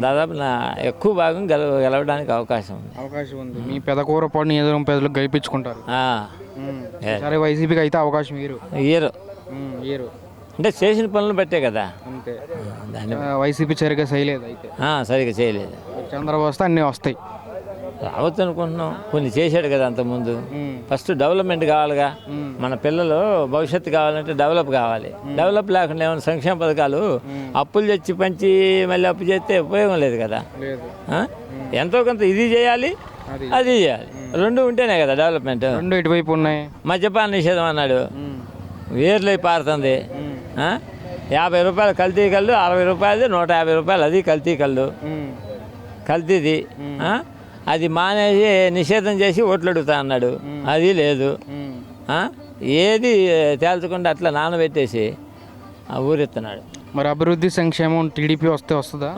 దాదాపు ఎక్కువ భాగం గెలవడానికి అవకాశం ఉంది. మీ పెదకూరపాడు నియోజకవర్గం ప్రజలకు గెలిపించుకుంటారు. సరే, వైసీపీకి అయితే అవకాశం ఇయ్యరు అంటే చేసిన పనులు బట్టే కదా. అంతే. దాన్ని వైసీపీ సరిగ్గా చేయలేదు అయితే. సరిగ్గా చేయలేదు. చంద్రబాబు వస్తే అన్నీ వస్తాయి. రావచ్చు అనుకుంటున్నాం. కొన్ని చేశాడు కదా అంతకుముందు. ఫస్ట్ డెవలప్మెంట్ కావాలిగా. మన పిల్లలు భవిష్యత్తు కావాలంటే డెవలప్ కావాలి. డెవలప్ లేకుండా ఏమైనా సంక్షేమ పథకాలు అప్పులు తెచ్చి పంచి మళ్ళీ అప్పు చేస్తే ఉపయోగం లేదు కదా. ఎంతో కొంత ఇది చేయాలి, అది చేయాలి. రెండు ఉంటేనే కదా డెవలప్మెంట్. రెండు ఇటువైపు ఉన్నాయి. మద్యపాన నిషేధం అన్నాడు, వేర్లై పారుతుంది. 50 రూపాయలు కల్తీ కళ్ళు, 60 రూపాయలు, 150 రూపాయలు అది కల్తీ కళ్ళు. కల్తీది అది మానేసి నిషేధం చేసి ఓట్లు అడుగుతా అన్నాడు. అది లేదు. ఏది తేల్చకుండా అట్లా నానబెట్టేసి ఊరెత్తున్నాడు. మరి అభివృద్ధి సంక్షేమం టీడీపీ వస్తుందా?